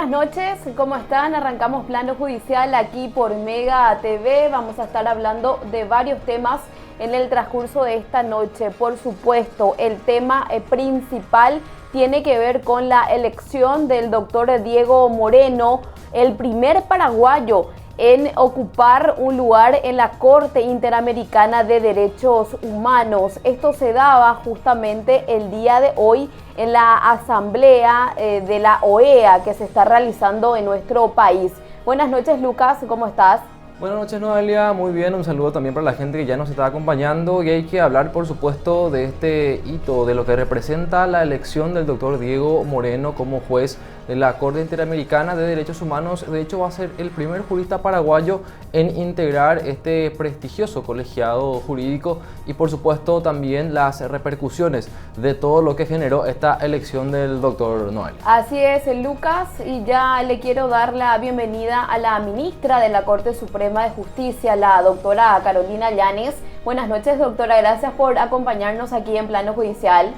buenas noches, ¿cómo están? Arrancamos Plano Judicial aquí por Mega TV. Vamos a estar hablando de varios temas en el transcurso de esta noche. Por supuesto, el tema principal tiene que ver con la elección del doctor Diego Moreno, el primer paraguayo en ocupar un lugar en la Corte Interamericana de Derechos Humanos. Esto se daba justamente el día de hoy en la asamblea de la OEA que se está realizando en nuestro país. Buenas noches, Lucas, ¿cómo estás? Buenas noches, Noelia, muy bien, un saludo también para la gente que ya nos está acompañando y hay que hablar por supuesto de este hito, de lo que representa la elección del doctor Diego Moreno como juez de la Corte Interamericana de Derechos Humanos. De hecho va a ser el primer jurista paraguayo en integrar este prestigioso colegiado jurídico y por supuesto también las repercusiones de todo lo que generó esta elección del doctor Noelia. Así es, Lucas, y ya le quiero dar la bienvenida a la ministra de la Corte Suprema de Justicia, la doctora Carolina Llanes. Buenas noches, doctora, gracias por acompañarnos aquí en Plano Judicial.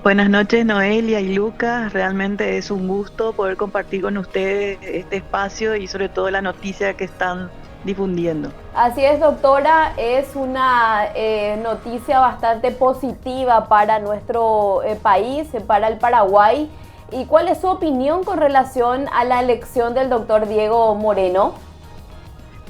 Buenas noches, Noelia y Lucas, realmente es un gusto poder compartir con ustedes este espacio y sobre todo la noticia que están difundiendo. Así es, doctora, es una noticia bastante positiva para nuestro país, para el Paraguay. ¿Y cuál es su opinión con relación a la elección del doctor Diego Moreno?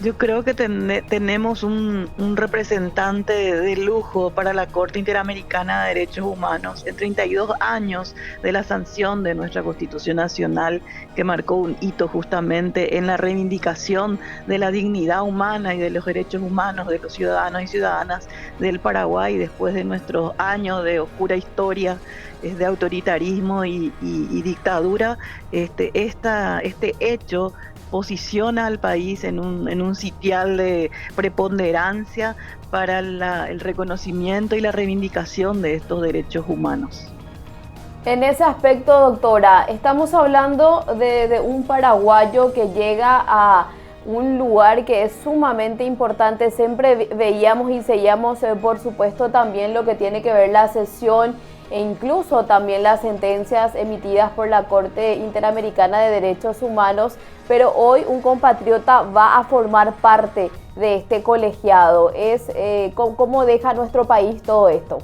Yo creo que tenemos un representante de lujo para la Corte Interamericana de Derechos Humanos en 32 años de la sanción de nuestra Constitución Nacional, que marcó un hito justamente en la reivindicación de la dignidad humana y de los derechos humanos de los ciudadanos y ciudadanas del Paraguay después de nuestros años de oscura historia de autoritarismo y dictadura. Este hecho posiciona al país en un sitial de preponderancia para el reconocimiento y la reivindicación de estos derechos humanos. En ese aspecto, doctora, estamos hablando de un paraguayo que llega a un lugar que es sumamente importante. Siempre veíamos y seguíamos, por supuesto, también lo que tiene que ver la sesión e incluso también las sentencias emitidas por la Corte Interamericana de Derechos Humanos, pero hoy un compatriota va a formar parte de este colegiado. ¿Cómo deja nuestro país todo esto?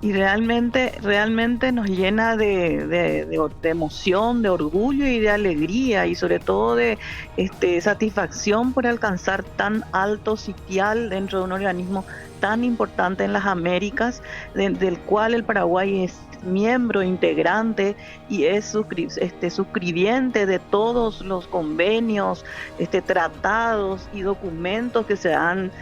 Y realmente nos llena de emoción, de orgullo y de alegría y sobre todo de satisfacción por alcanzar tan alto sitial dentro de un organismo tan importante en las Américas, del cual el Paraguay es miembro integrante y es suscribiente de todos los convenios, tratados y documentos que se han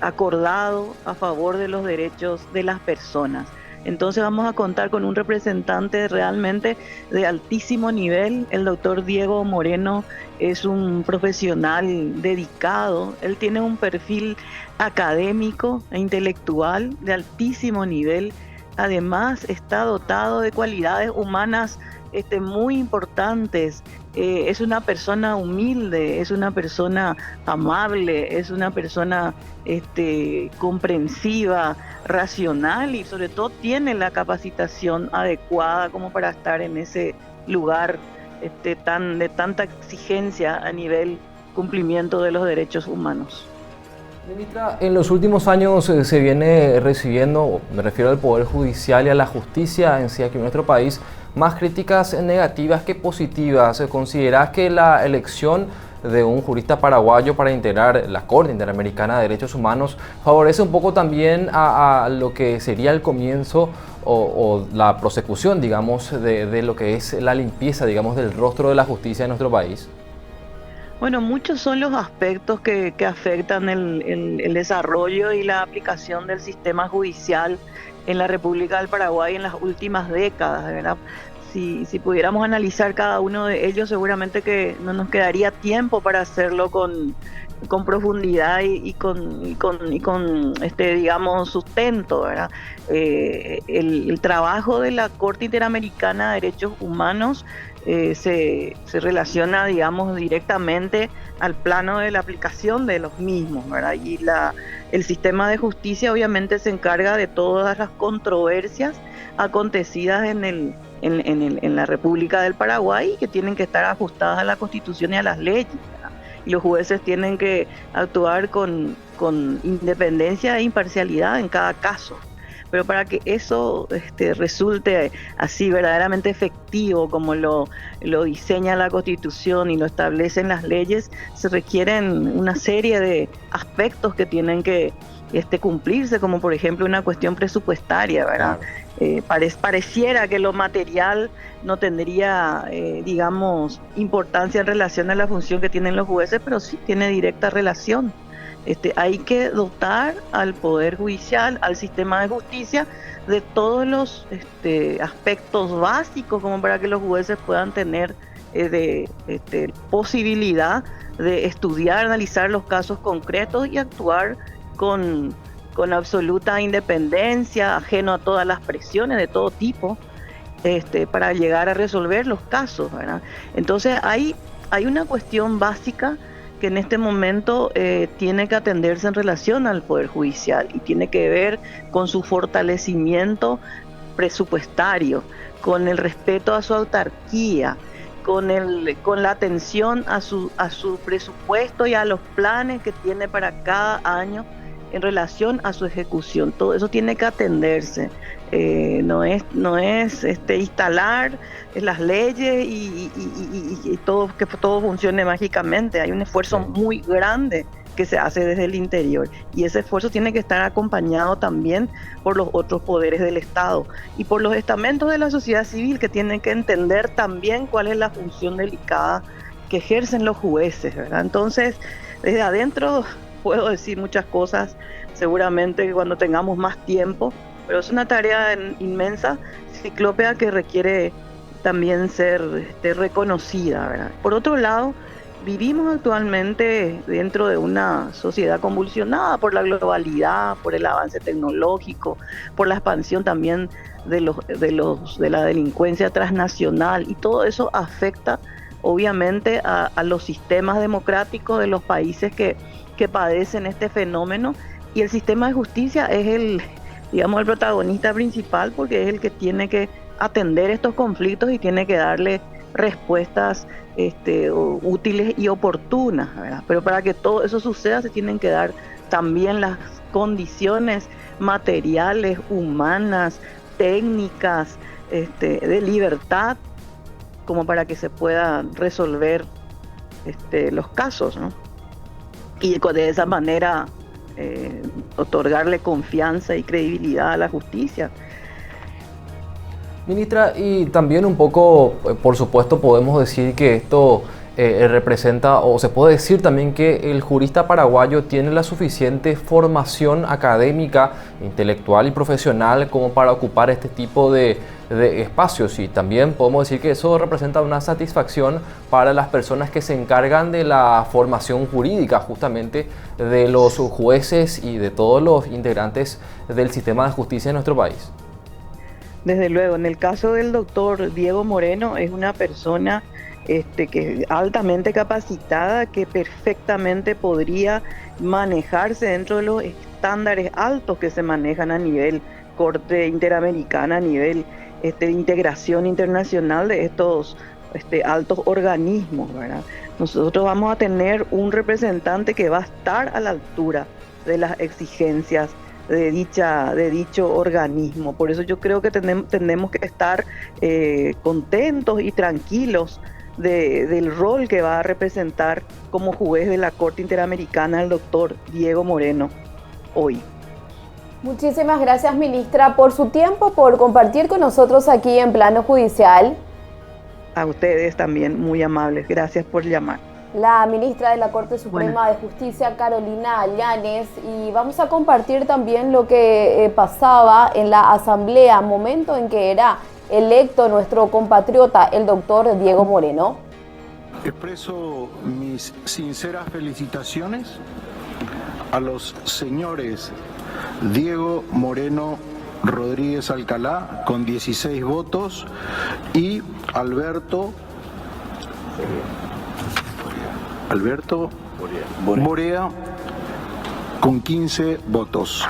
acordado a favor de los derechos de las personas. Entonces vamos a contar con un representante realmente de altísimo nivel. El doctor Diego Moreno es un profesional dedicado, él tiene un perfil académico e intelectual de altísimo nivel. Además está dotado de cualidades humanas muy importantes. Es una persona humilde, es una persona amable, es una persona comprensiva, racional y sobre todo tiene la capacitación adecuada como para estar en ese lugar de tanta exigencia a nivel cumplimiento de los derechos humanos. Ministra, en los últimos años se viene recibiendo, me refiero al Poder Judicial y a la justicia en sí aquí en nuestro país, más críticas negativas que positivas. ¿Considerás que la elección de un jurista paraguayo para integrar la Corte Interamericana de Derechos Humanos favorece un poco también a lo que sería el comienzo o la prosecución, digamos, de lo que es la limpieza, digamos, del rostro de la justicia en nuestro país? Bueno, muchos son los aspectos que afectan el desarrollo y la aplicación del sistema judicial en la República del Paraguay en las últimas décadas, ¿verdad? Si pudiéramos analizar cada uno de ellos, seguramente que no nos quedaría tiempo para hacerlo con profundidad y con digamos, sustento, ¿verdad? El trabajo de la Corte Interamericana de Derechos Humanos se relaciona, digamos, directamente al plano de la aplicación de los mismos, ¿verdad? Y el sistema de justicia obviamente se encarga de todas las controversias acontecidas en en la República del Paraguay, que tienen que estar ajustadas a la Constitución y a las leyes, ¿verdad? Y los jueces tienen que actuar con independencia e imparcialidad en cada caso. Pero para que eso resulte así verdaderamente efectivo como lo diseña la Constitución y lo establecen las leyes, se requieren una serie de aspectos que tienen que cumplirse, como por ejemplo una cuestión presupuestaria, ¿verdad? Pareciera que lo material no tendría, digamos, importancia en relación a la función que tienen los jueces, pero sí tiene directa relación. Hay que dotar al Poder Judicial, al sistema de justicia, de todos los aspectos básicos como para que los jueces puedan tener posibilidad de estudiar, analizar los casos concretos y actuar con absoluta independencia, ajeno a todas las presiones de todo tipo, para llegar a resolver los casos, ¿verdad? Entonces hay una cuestión básica que en este momento tiene que atenderse en relación al Poder Judicial y tiene que ver con su fortalecimiento presupuestario, con el respeto a su autarquía, con la atención a su presupuesto y a los planes que tiene para cada año en relación a su ejecución. Todo eso tiene que atenderse. No es instalar las leyes y todo, que todo funcione mágicamente. Hay un esfuerzo muy grande que se hace desde el interior y ese esfuerzo tiene que estar acompañado también por los otros poderes del Estado y por los estamentos de la sociedad civil, que tienen que entender también cuál es la función delicada que ejercen los jueces, ¿verdad? Entonces, desde adentro puedo decir muchas cosas, seguramente cuando tengamos más tiempo, pero es una tarea inmensa, ciclópea, que requiere también ser reconocida, ¿verdad? Por otro lado, vivimos actualmente dentro de una sociedad convulsionada por la globalidad, por el avance tecnológico, por la expansión también de la delincuencia transnacional, y todo eso afecta obviamente a los sistemas democráticos de los países que padecen este fenómeno, y el sistema de justicia es el protagonista principal, porque es el que tiene que atender estos conflictos y tiene que darle respuestas útiles y oportunas, ¿verdad? Pero para que todo eso suceda se tienen que dar también las condiciones materiales, humanas, técnicas, de libertad, como para que se puedan resolver los casos, ¿no? Y de esa manera otorgarle confianza y credibilidad a la justicia. Ministra, y también un poco, por supuesto, podemos decir que esto representa, o se puede decir también que el jurista paraguayo tiene la suficiente formación académica, intelectual y profesional como para ocupar este tipo de espacios, y también podemos decir que eso representa una satisfacción para las personas que se encargan de la formación jurídica, justamente de los jueces y de todos los integrantes del sistema de justicia en nuestro país. Desde luego, en el caso del doctor Diego Moreno, es una persona que altamente capacitada, que perfectamente podría manejarse dentro de los estándares altos que se manejan a nivel Corte Interamericana, a nivel de integración internacional de estos altos organismos, ¿verdad? Nosotros vamos a tener un representante que va a estar a la altura de las exigencias de dicho organismo. Por eso yo creo que tenemos que estar contentos y tranquilos del rol que va a representar como juez de la Corte Interamericana el doctor Diego Moreno hoy. Muchísimas gracias, ministra, por su tiempo, por compartir con nosotros aquí en Plano Judicial. A ustedes también, muy amables. Gracias por llamar. La ministra de la Corte Suprema de Justicia, Carolina Llanes, y vamos a compartir también lo que pasaba en la asamblea, momento en que era electo nuestro compatriota, el doctor Diego Moreno. Expreso mis sinceras felicitaciones a los señores Diego Moreno Rodríguez Alcalá con 16 votos y Alberto Borea con 15 votos.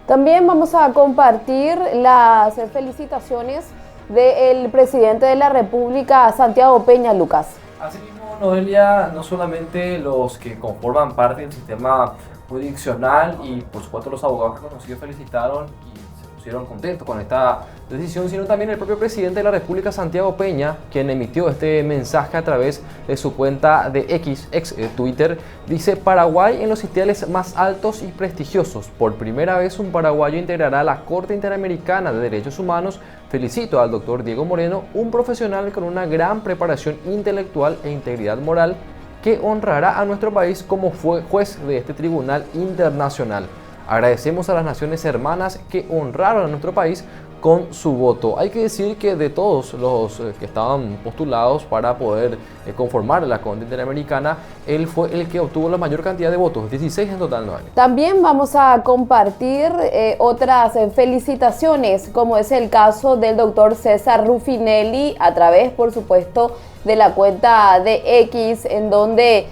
También vamos a compartir las felicitaciones del presidente de la República, Santiago Peña, Lucas. Asimismo, Noelia, no solamente los que conforman parte del sistema jurisdiccional y por supuesto los abogados que conocidos felicitaron y se pusieron contentos con esta decisión, sino también el propio presidente de la República, Santiago Peña, quien emitió este mensaje a través de su cuenta de ex Twitter. Dice: Paraguay en los sitiales más altos y prestigiosos. Por primera vez un paraguayo integrará la Corte Interamericana de Derechos Humanos. Felicito al doctor Diego Moreno, un profesional con una gran preparación intelectual e integridad moral que honrará a nuestro país como juez de este tribunal internacional. Agradecemos a las naciones hermanas que honraron a nuestro país con su voto. Hay que decir que de todos los que estaban postulados para poder conformar la Corte Interamericana, él fue el que obtuvo la mayor cantidad de votos, 16 en total, ¿no? También vamos a compartir otras felicitaciones, como es el caso del doctor César Ruffinelli, a través, por supuesto, de la cuenta de X, en donde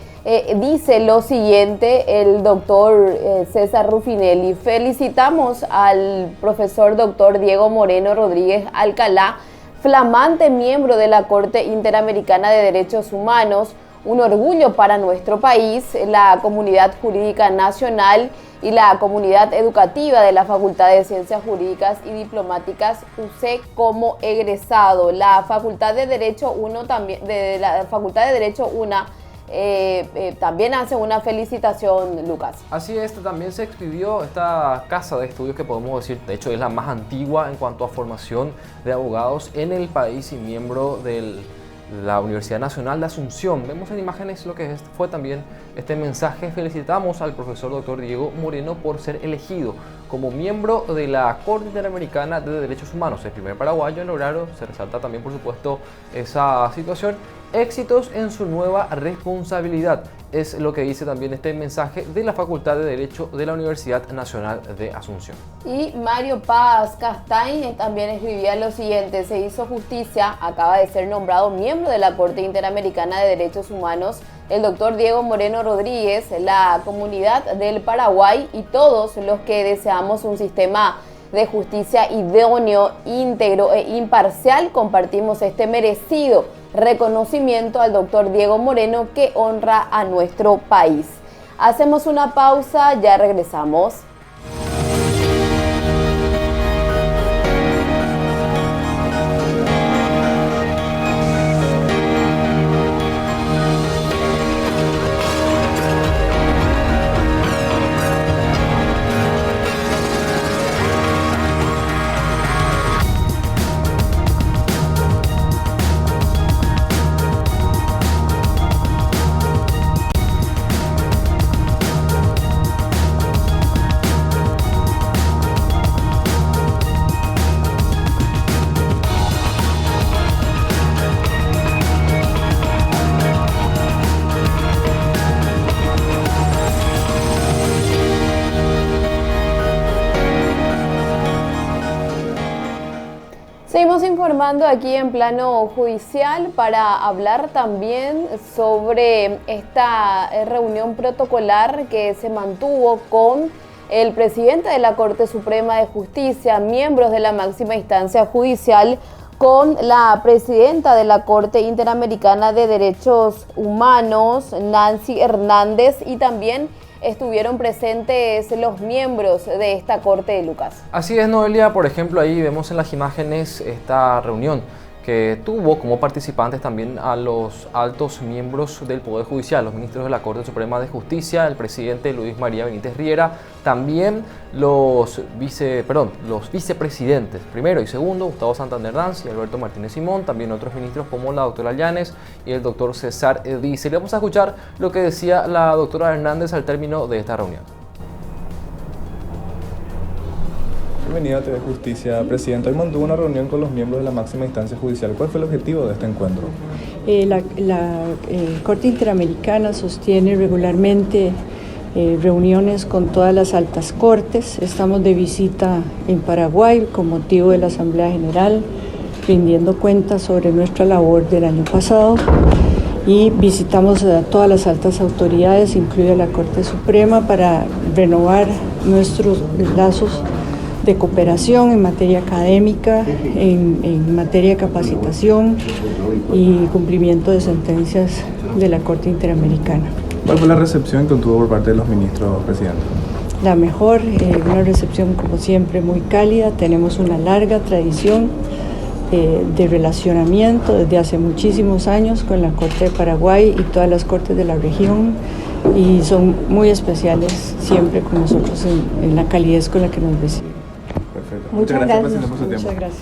dice lo siguiente el doctor César Ruffinelli: felicitamos al profesor doctor Diego Moreno Rodríguez Alcalá, flamante miembro de la Corte Interamericana de Derechos Humanos, un orgullo para nuestro país, la comunidad jurídica nacional y la comunidad educativa de la Facultad de Ciencias Jurídicas y Diplomáticas UC como egresado. La Facultad de Derecho 1 también, también hace una felicitación, Lucas. Así es, también se expidió esta casa de estudios que podemos decir, de hecho es la más antigua en cuanto a formación de abogados en el país y miembro de la Universidad Nacional de Asunción. Vemos en imágenes lo que fue también este mensaje. Felicitamos al profesor doctor Diego Moreno por ser elegido como miembro de la Corte Interamericana de Derechos Humanos, el primer paraguayo en lograrlo. Se resalta también, por supuesto, esa situación. Éxitos en su nueva responsabilidad, es lo que dice también este mensaje de la Facultad de Derecho de la Universidad Nacional de Asunción. Y Mario Paz Castañ también escribía lo siguiente: se hizo justicia, acaba de ser nombrado miembro de la Corte Interamericana de Derechos Humanos el doctor Diego Moreno Rodríguez. La comunidad del Paraguay y todos los que deseamos un sistema de justicia idóneo, íntegro e imparcial compartimos este merecido reconocimiento al doctor Diego Moreno, que honra a nuestro país. Hacemos una pausa, ya regresamos. Seguimos informando aquí en Plano Judicial para hablar también sobre esta reunión protocolar que se mantuvo con el presidente de la Corte Suprema de Justicia, miembros de la máxima instancia judicial, con la presidenta de la Corte Interamericana de Derechos Humanos, Nancy Hernández, y también estuvieron presentes los miembros de esta Corte de Lucas. Así es, Noelia. Por ejemplo, ahí vemos en las imágenes esta reunión que tuvo como participantes también a los altos miembros del Poder Judicial, los ministros de la Corte Suprema de Justicia, el presidente Luis María Benítez Riera, también los vicepresidentes primero y segundo, Gustavo Santander Danz y Alberto Martínez Simón, también otros ministros como la doctora Llanes y el doctor César Dice. Vamos a escuchar lo que decía la doctora Hernández al término de esta reunión. Bienvenida a TV Justicia. Presidenta, hoy mantuvo una reunión con los miembros de la máxima instancia judicial. ¿Cuál fue el objetivo de este encuentro? La Corte Interamericana sostiene regularmente reuniones con todas las altas cortes. Estamos de visita en Paraguay con motivo de la Asamblea General, rindiendo cuentas sobre nuestra labor del año pasado, y visitamos a todas las altas autoridades, incluida la Corte Suprema, para renovar nuestros lazos de cooperación en materia académica, en materia de capacitación y cumplimiento de sentencias de la Corte Interamericana. ¿Cuál fue la recepción que obtuvo por parte de los ministros, presidente? La mejor, una recepción como siempre muy cálida. Tenemos una larga tradición de relacionamiento desde hace muchísimos años con la Corte de Paraguay y todas las cortes de la región, y son muy especiales siempre con nosotros en la calidez con la que nos reciben. Perfecto. Muchas gracias, presidente, por su muchas tiempo. gracias.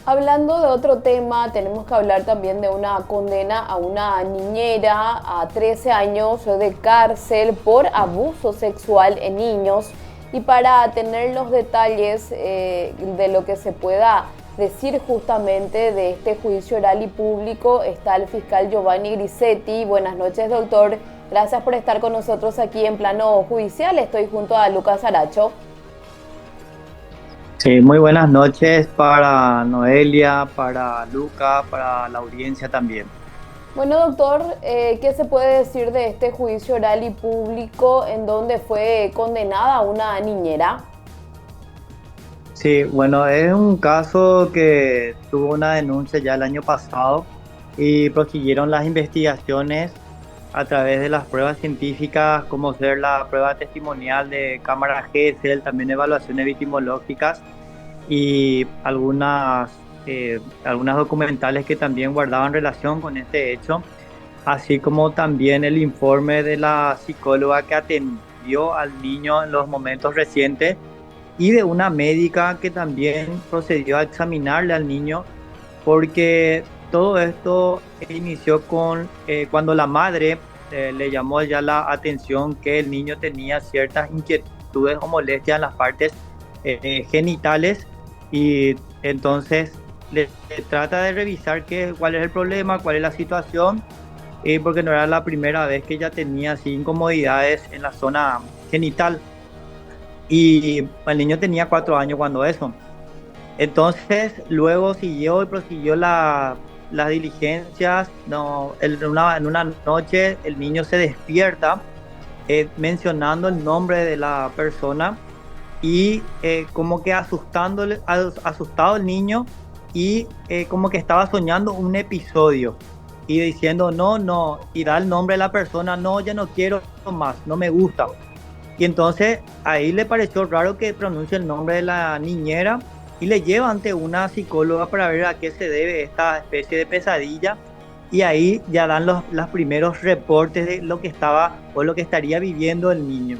Hablando de otro tema, tenemos que hablar también de una condena a una niñera a 13 años de cárcel por abuso sexual en niños. Y para tener los detalles de lo que se pueda decir justamente de este juicio oral y público, está el fiscal Giovanni Grisetti. Buenas noches, doctor. Gracias por estar con nosotros aquí en Plano Judicial. Estoy junto a Lucas Aracho. Sí, muy buenas noches para Noelia, para Luca, para la audiencia también. Bueno, doctor, ¿qué se puede decir de este juicio oral y público en donde fue condenada una niñera? Sí, bueno, es un caso que tuvo una denuncia ya el año pasado y prosiguieron las investigaciones a través de las pruebas científicas, como ser la prueba testimonial de cámara GESEL, también evaluaciones victimológicas y algunas documentales que también guardaban relación con este hecho, así como también el informe de la psicóloga que atendió al niño en los momentos recientes y de una médica que también procedió a examinarle al niño, porque todo esto inició con cuando la madre le llamó ya la atención que el niño tenía ciertas inquietudes o molestias en las partes genitales, y entonces le trata de revisar cuál es el problema, cuál es la situación, porque no era la primera vez que ella tenía así incomodidades en la zona genital, y el niño tenía 4 años cuando eso. Entonces luego prosiguió las diligencias. En una noche el niño se despierta mencionando el nombre de la persona y como que asustado el niño, y como que estaba soñando un episodio y diciendo no, y da el nombre de la persona, no, ya no quiero más, no me gusta. Y entonces ahí le pareció raro que pronuncie el nombre de la niñera y le lleva ante una psicóloga para ver a qué se debe esta especie de pesadilla, y ahí ya dan los primeros reportes de lo que estaba o lo que estaría viviendo el niño.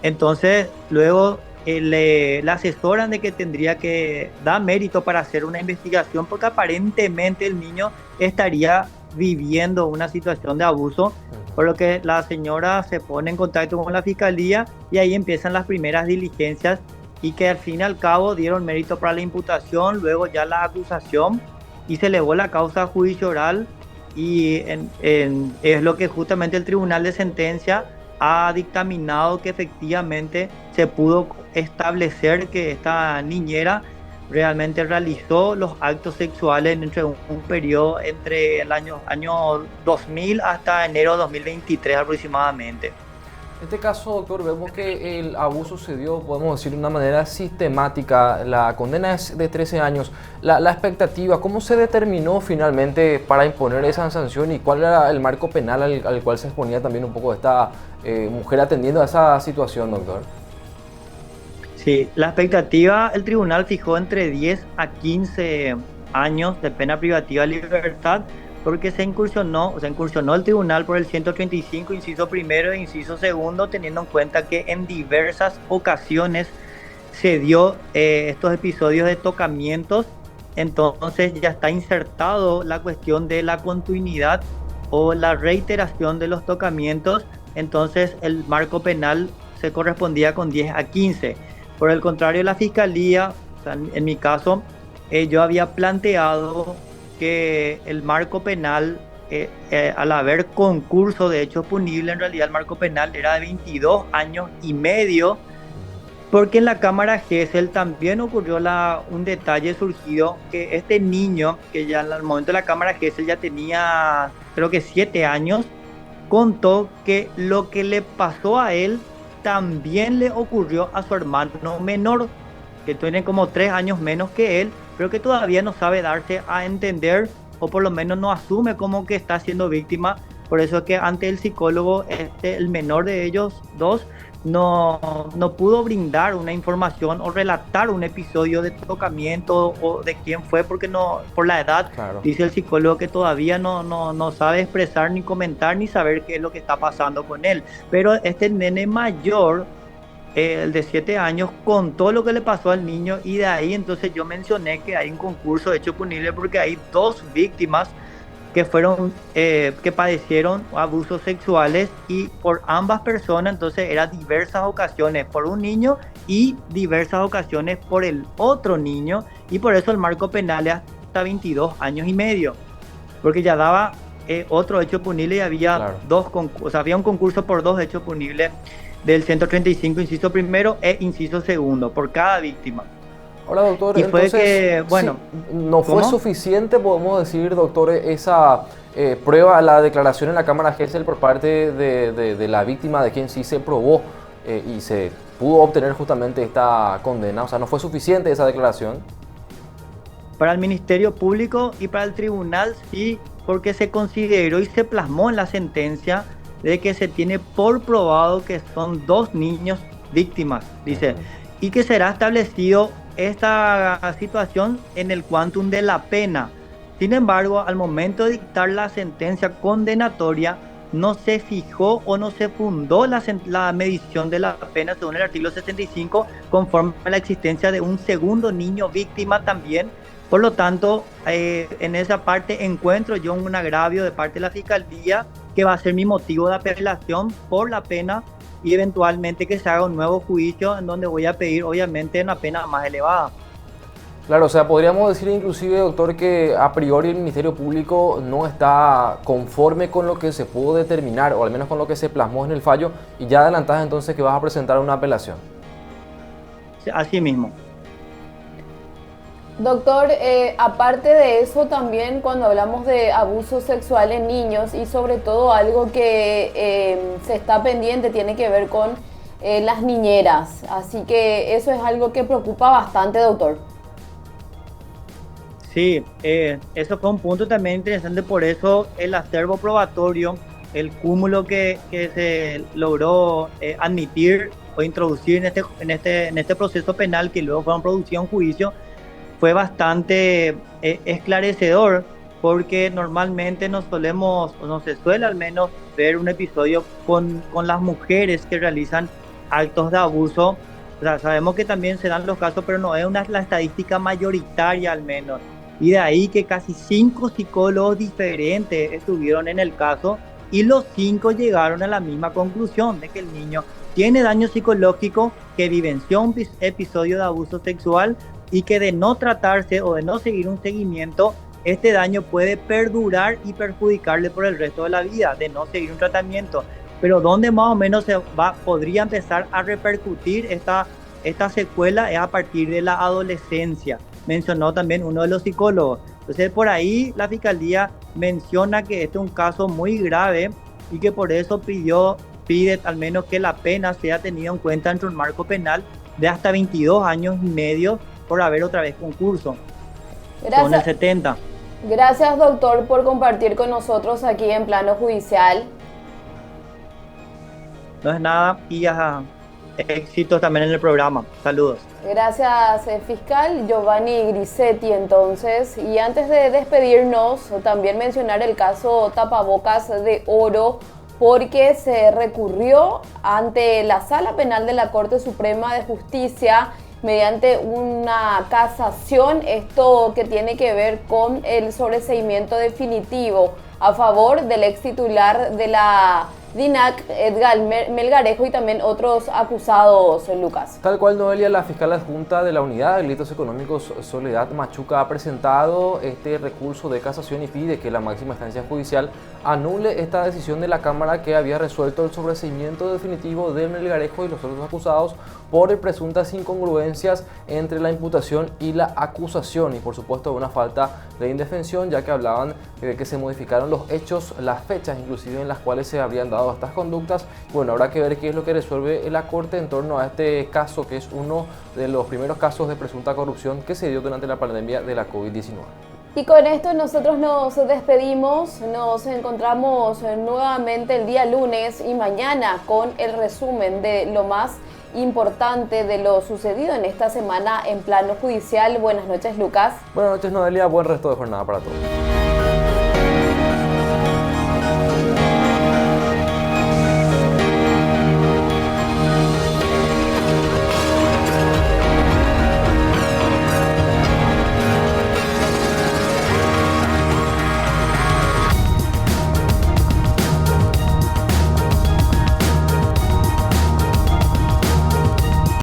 Entonces luego le asesoran de que tendría que dar mérito para hacer una investigación, porque aparentemente el niño estaría viviendo una situación de abuso, por lo que la señora se pone en contacto con la fiscalía y ahí empiezan las primeras diligencias, y que al fin y al cabo dieron mérito para la imputación, luego ya la acusación, y se elevó la causa a juicio oral, y es lo que justamente el Tribunal de Sentencia ha dictaminado, que efectivamente se pudo establecer que esta niñera realmente realizó los actos sexuales entre un periodo entre el año 2000 hasta enero de 2023 aproximadamente. En este caso, doctor, vemos que el abuso se dio, podemos decir, de una manera sistemática. La condena es de 13 años. La expectativa, ¿cómo se determinó finalmente para imponer esa sanción, y cuál era el marco penal al cual se exponía también un poco esta mujer atendiendo a esa situación, doctor? Sí, la expectativa, el tribunal fijó entre 10 a 15 años de pena privativa de libertad, porque se incursionó el tribunal por el 135, inciso primero e inciso segundo, teniendo en cuenta que en diversas ocasiones se dio estos episodios de tocamientos. Entonces ya está insertado la cuestión de la continuidad o la reiteración de los tocamientos, entonces el marco penal se correspondía con 10 a 15. Por el contrario, la fiscalía, o sea, en mi caso, yo había planteado que el marco penal, al haber concurso de hechos punibles, en realidad el marco penal era de 22 años y medio, porque en la cámara GESEL también ocurrió un detalle surgido, que este niño, que ya en el momento de la cámara GESEL ya tenía creo que 7 años, contó que lo que le pasó a él también le ocurrió a su hermano menor, que tiene como 3 años menos que él, pero que todavía no sabe darse a entender, o por lo menos no asume como que está siendo víctima. Por eso es que ante el psicólogo, el menor de ellos dos no pudo brindar una información o relatar un episodio de tocamiento o de quién fue, porque no, por la edad, Claro. dice el psicólogo que todavía no sabe expresar ni comentar ni saber qué es lo que está pasando con él. Pero este nene mayor, el de 7 años, contó lo que le pasó al niño, y de ahí entonces yo mencioné que hay un concurso hecho punible porque hay 2 víctimas que fueron que padecieron abusos sexuales, y por ambas personas entonces eran diversas ocasiones por un niño y diversas ocasiones por el otro niño, y por eso el marco penal es hasta 22 años y medio, porque ya daba otro hecho punible y había Claro. o sea, había un concurso por 2 hechos punibles del 135 inciso primero e inciso segundo por cada víctima. Ahora, doctor, Y fue entonces, que, bueno, sí, no fue ¿cómo? suficiente, podemos decir, doctor, esa prueba, la declaración en la Cámara Gesell por parte de la víctima, de quien sí se probó y se pudo obtener justamente esta condena. O sea, no fue suficiente esa declaración. Para el Ministerio Público y para el tribunal sí, porque se consideró y se plasmó en la sentencia de que se tiene por probado que son 2 niños víctimas, dice, y que será establecido esta situación en el quantum de la pena. Sin embargo, al momento de dictar la sentencia condenatoria, no se fijó o no se fundó la medición de la pena según el artículo 65, conforme a la existencia de un segundo niño víctima también. Por lo tanto, en esa parte encuentro yo un agravio de parte de la Fiscalía, que va a ser mi motivo de apelación por la pena, y eventualmente que se haga un nuevo juicio en donde voy a pedir obviamente una pena más elevada. Claro, o sea, podríamos decir inclusive, doctor, que a priori el Ministerio Público no está conforme con lo que se pudo determinar, o al menos con lo que se plasmó en el fallo, y ya adelantás entonces que vas a presentar una apelación. Así mismo. Doctor, aparte de eso, también cuando hablamos de abuso sexual en niños, y sobre todo algo que se está pendiente, tiene que ver con las niñeras. Así que eso es algo que preocupa bastante, doctor. Sí, eso fue un punto también interesante, por eso el acervo probatorio, el cúmulo que se logró admitir o introducir en este proceso penal, que luego fueron producidos en juicio, fue bastante esclarecedor, porque normalmente no se suele al menos ver un episodio con las mujeres que realizan actos de abuso. O sea, sabemos que también se dan los casos, pero no es la estadística mayoritaria al menos. Y de ahí que casi 5 psicólogos diferentes estuvieron en el caso, y los 5 llegaron a la misma conclusión, de que el niño tiene daño psicológico, que vivenció un episodio de abuso sexual, y que de no tratarse o de no seguir un seguimiento, este daño puede perdurar y perjudicarle por el resto de la vida, de no seguir un tratamiento. Pero donde más o menos podría empezar a repercutir esta secuela es a partir de la adolescencia, mencionó también uno de los psicólogos. Entonces, por ahí la Fiscalía menciona que este es un caso muy grave, y que por eso pide al menos que la pena sea tenida en cuenta dentro del marco penal de hasta 22 años y medio por haber otra vez concurso. Con el 70. Gracias, doctor, por compartir con nosotros aquí en Plano Judicial. No es nada, y éxitos también en el programa. Saludos. Gracias, fiscal Giovanni Grisetti. Entonces, y antes de despedirnos, también mencionar el caso Tapabocas de Oro, porque se recurrió ante la Sala Penal de la Corte Suprema de Justicia mediante una casación, esto que tiene que ver con el sobreseimiento definitivo a favor del ex titular de la DINAC, Edgar Melgarejo, y también otros acusados, Lucas. Tal cual, Noelia, la fiscal adjunta de la Unidad de Delitos Económicos, Soledad Machuca, ha presentado este recurso de casación y pide que la máxima instancia judicial anule esta decisión de la Cámara, que había resuelto el sobreseimiento definitivo de Melgarejo y los otros acusados por presuntas incongruencias entre la imputación y la acusación y por supuesto una falta de indefensión, ya que hablaban de que se modificaron los hechos, las fechas inclusive en las cuales se habrían dado estas conductas. Bueno, habrá que ver qué es lo que resuelve la Corte en torno a este caso, que es uno de los primeros casos de presunta corrupción que se dio durante la pandemia de la COVID-19. Y con esto nosotros nos despedimos, nos encontramos nuevamente el día lunes y mañana con el resumen de lo más importante de lo sucedido en esta semana en plano judicial. Buenas noches, Lucas. Buenas noches, Noelia. Buen resto de jornada para todos.